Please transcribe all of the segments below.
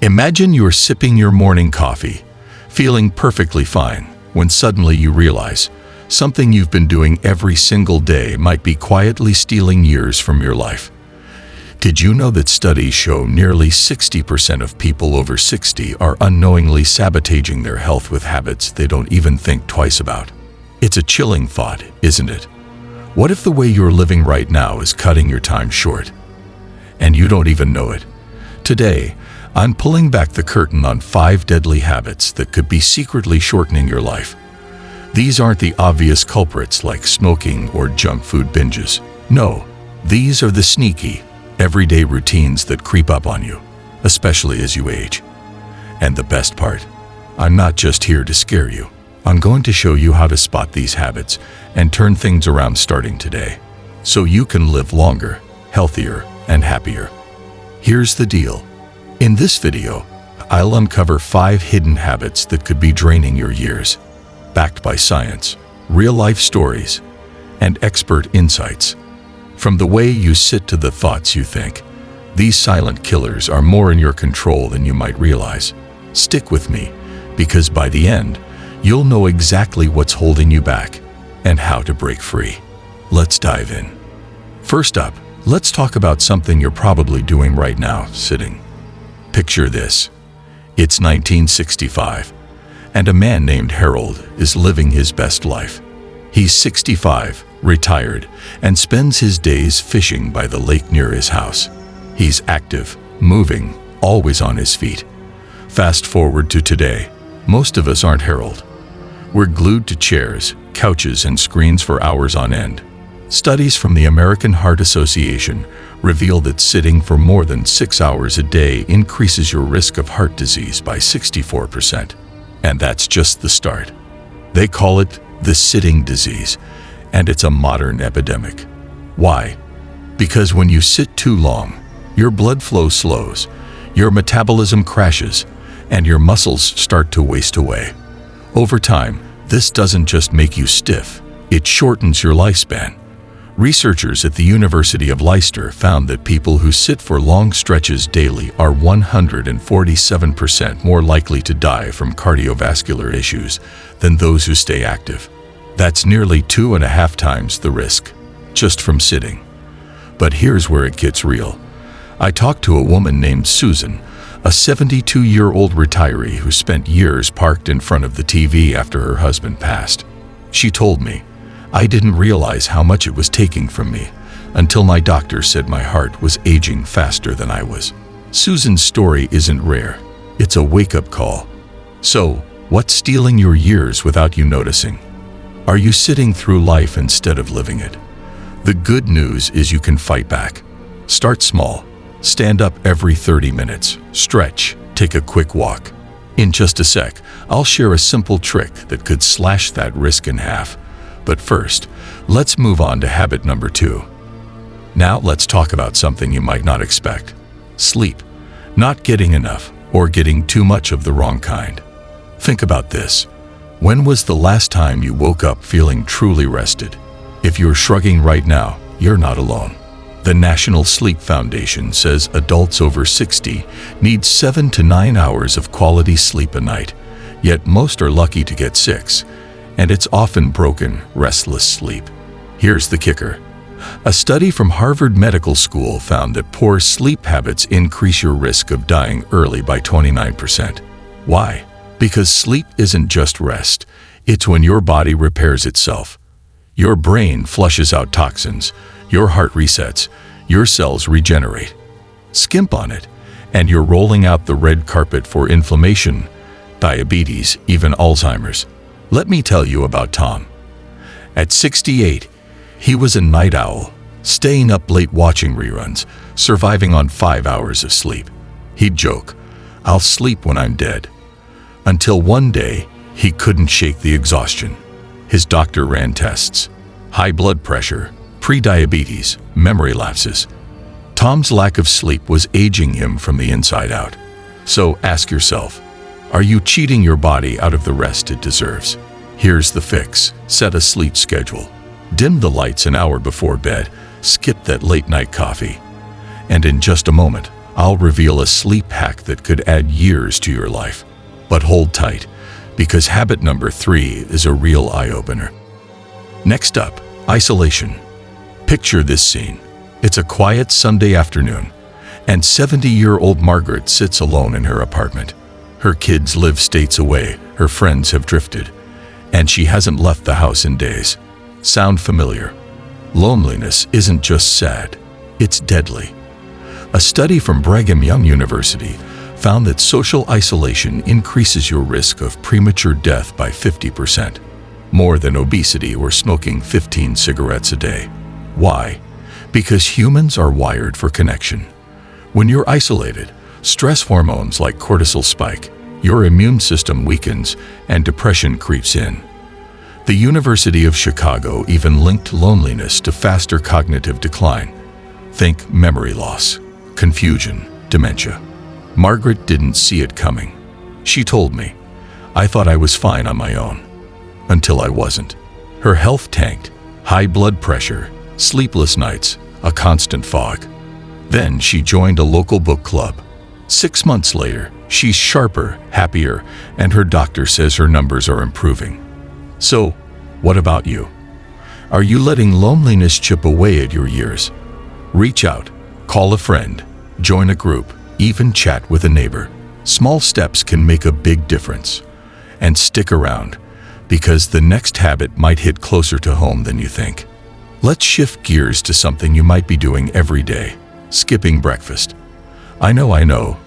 Imagine you're sipping your morning coffee, feeling perfectly fine, when suddenly you realize something you've been doing every single day might be quietly stealing years from your life. Did you know that studies show nearly 60% of people over 60 are unknowingly sabotaging their health with habits they don't even think twice about? It's a chilling thought, isn't it? What if the way you're living right now is cutting your time short, and you don't even know it? Today, I'm pulling back the curtain on 5 deadly habits that could be secretly shortening your life. These aren't the obvious culprits like smoking or junk food binges. No, these are the sneaky, everyday routines that creep up on you, especially as you age. And the best part, I'm not just here to scare you. I'm going to show you how to spot these habits and turn things around starting today, so you can live longer, healthier, and happier. Here's the deal. In this video, I'll uncover 5 hidden habits that could be draining your years, backed by science, real-life stories, and expert insights. From the way you sit to the thoughts you think, these silent killers are more in your control than you might realize. Stick with me, because by the end, you'll know exactly what's holding you back and how to break free. Let's dive in. First up, let's talk about something you're probably doing right now, sitting. Picture this. It's 1965, and a man named Harold is living his best life. He's 65, retired, and spends his days fishing by the lake near his house. He's active, moving, always on his feet. Fast forward to today, most of us aren't Harold. We're glued to chairs, couches, and screens for hours on end. Studies from the American Heart Association reveal that sitting for more than 6 hours a day increases your risk of heart disease by 64%. And that's just the start. They call it the sitting disease, and it's a modern epidemic. Why? Because when you sit too long, your blood flow slows, your metabolism crashes, and your muscles start to waste away. Over time, this doesn't just make you stiff, it shortens your lifespan. Researchers at the University of Leicester found that people who sit for long stretches daily are 147% more likely to die from cardiovascular issues than those who stay active. That's nearly 2.5 times the risk, just from sitting. But here's where it gets real. I talked to a woman named Susan, a 72-year-old retiree who spent years parked in front of the TV after her husband passed. She told me, "I didn't realize how much it was taking from me until my doctor said my heart was aging faster than I was." Susan's story isn't rare. It's a wake-up call. So, what's stealing your years without you noticing? Are you sitting through life instead of living it? The good news is you can fight back. Start small. Stand up every 30 minutes. Stretch. Take a quick walk. In just a sec, I'll share a simple trick that could slash that risk in half. But first, let's move on to habit number 2. Now let's talk about something you might not expect. Sleep. Not getting enough or getting too much of the wrong kind. Think about this. When was the last time you woke up feeling truly rested? If you're shrugging right now, you're not alone. The National Sleep Foundation says adults over 60 need 7 to 9 hours of quality sleep a night, yet most are lucky to get 6. And it's often broken, restless sleep. Here's the kicker. A study from Harvard Medical School found that poor sleep habits increase your risk of dying early by 29%. Why? Because sleep isn't just rest. It's when your body repairs itself. Your brain flushes out toxins, your heart resets, your cells regenerate. Skimp on it, and you're rolling out the red carpet for inflammation, diabetes, even Alzheimer's. Let me tell you about Tom. At 68, he was a night owl, staying up late watching reruns, surviving on 5 hours of sleep. He'd joke, "I'll sleep when I'm dead." Until one day, he couldn't shake the exhaustion. His doctor ran tests. High blood pressure, prediabetes, memory lapses. Tom's lack of sleep was aging him from the inside out. So ask yourself, are you cheating your body out of the rest it deserves? Here's the fix. Set a sleep schedule. Dim the lights an hour before bed. Skip that late-night coffee. And in just a moment, I'll reveal a sleep hack that could add years to your life. But hold tight, because habit number 3 is a real eye-opener. Next up, isolation. Picture this scene. It's a quiet Sunday afternoon, and 70-year-old Margaret sits alone in her apartment. Her kids live states away, her friends have drifted, and she hasn't left the house in days. Sound familiar? Loneliness isn't just sad, it's deadly. A study from Brigham Young University found that social isolation increases your risk of premature death by 50%, more than obesity or smoking 15 cigarettes a day. Why? Because humans are wired for connection. When you're isolated, stress hormones like cortisol spike, your immune system weakens, and depression creeps in. The University of Chicago even linked loneliness to faster cognitive decline. Think memory loss, confusion, dementia. Margaret didn't see it coming. She told me, "I thought I was fine on my own." Until I wasn't. Her health tanked, high blood pressure, sleepless nights, a constant fog. Then she joined a local book club. 6 months later, she's sharper, happier, and her doctor says her numbers are improving. So, what about you? Are you letting loneliness chip away at your years? Reach out, call a friend, join a group, even chat with a neighbor. Small steps can make a big difference. And stick around, because the next habit might hit closer to home than you think. Let's shift gears to something you might be doing every day: skipping breakfast. I know,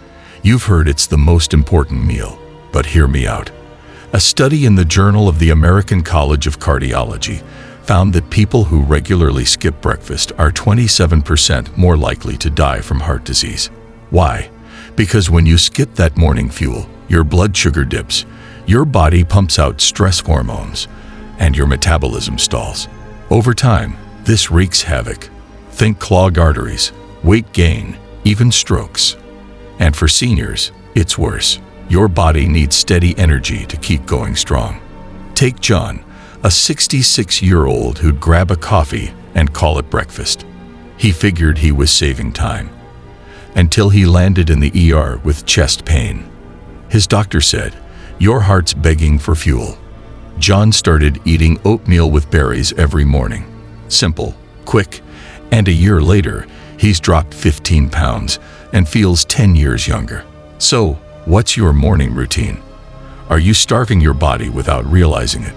you've heard it's the most important meal, but hear me out. A study in the Journal of the American College of Cardiology found that people who regularly skip breakfast are 27% more likely to die from heart disease. Why? Because when you skip that morning fuel, your blood sugar dips, your body pumps out stress hormones, and your metabolism stalls. Over time, this wreaks havoc. Think clogged arteries, weight gain, even strokes. And for seniors, it's worse. Your body needs steady energy to keep going strong. Take John, a 66-year-old who'd grab a coffee and call it breakfast. He figured he was saving time, until he landed in the ER with chest pain. His doctor said, "Your heart's begging for fuel." John started eating oatmeal with berries every morning. Simple, quick, and a year later, he's dropped 15 pounds and feels 10 years younger. So, what's your morning routine? Are you starving your body without realizing it?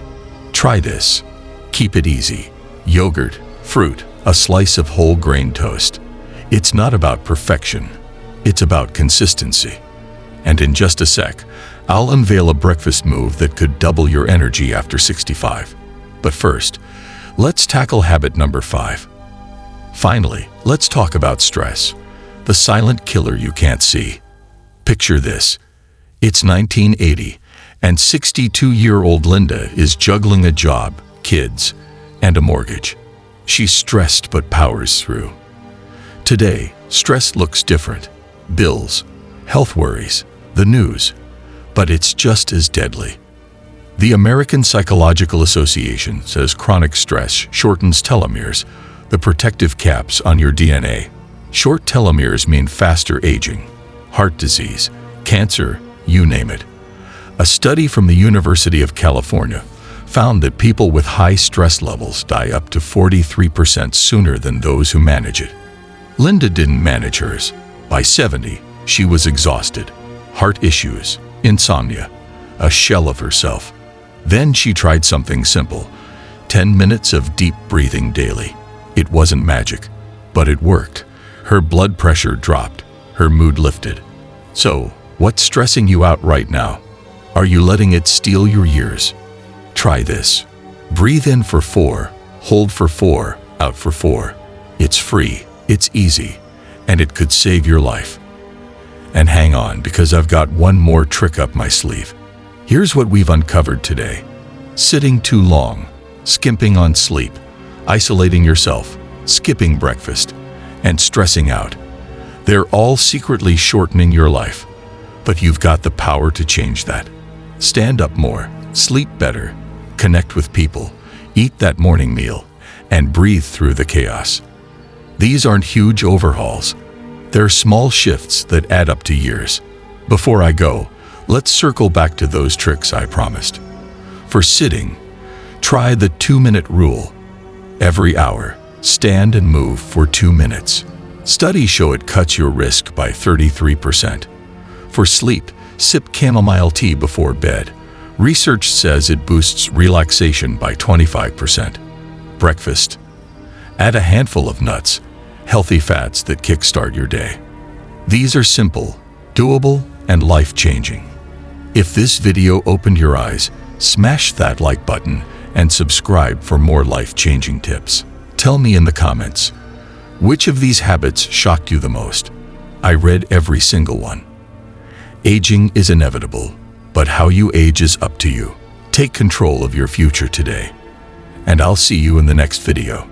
Try this. Keep it easy. Yogurt, fruit, a slice of whole grain toast. It's not about perfection. It's about consistency. And in just a sec, I'll unveil a breakfast move that could double your energy after 65. But first, let's tackle habit number 5. Finally, let's talk about stress, the silent killer you can't see. Picture this. It's 1980, and 62-year-old Linda is juggling a job, kids, and a mortgage. She's stressed but powers through. Today, stress looks different. Bills, health worries, the news. But it's just as deadly. The American Psychological Association says chronic stress shortens telomeres, the protective caps on your DNA. Short telomeres mean faster aging, heart disease, cancer, you name it. A study from the University of California found that people with high stress levels die up to 43% sooner than those who manage it. Linda didn't manage hers. By 70, she was exhausted, heart issues, insomnia, a shell of herself. Then she tried something simple, 10 minutes of deep breathing daily. It wasn't magic, but it worked. Her blood pressure dropped, her mood lifted. So, what's stressing you out right now? Are you letting it steal your years? Try this. Breathe in for 4, hold for 4, out for 4. It's free, it's easy, and it could save your life. And hang on, because I've got one more trick up my sleeve. Here's what we've uncovered today. Sitting too long, skimping on sleep, isolating yourself, skipping breakfast, and stressing out. They're all secretly shortening your life. But you've got the power to change that. Stand up more, sleep better, connect with people, eat that morning meal, and breathe through the chaos. These aren't huge overhauls. They're small shifts that add up to years. Before I go, let's circle back to those tricks I promised. For sitting, try the 2-minute rule. Every hour, stand and move for 2 minutes. Studies show it cuts your risk by 33%. For sleep, sip chamomile tea before bed. Research says it boosts relaxation by 25%. Breakfast, add a handful of nuts, healthy fats that kickstart your day. These are simple, doable, and life-changing. If this video opened your eyes, smash that like button and subscribe for more life-changing tips. Tell me in the comments, which of these habits shocked you the most? I read every single one. Aging is inevitable, but how you age is up to you. Take control of your future today. And I'll see you in the next video.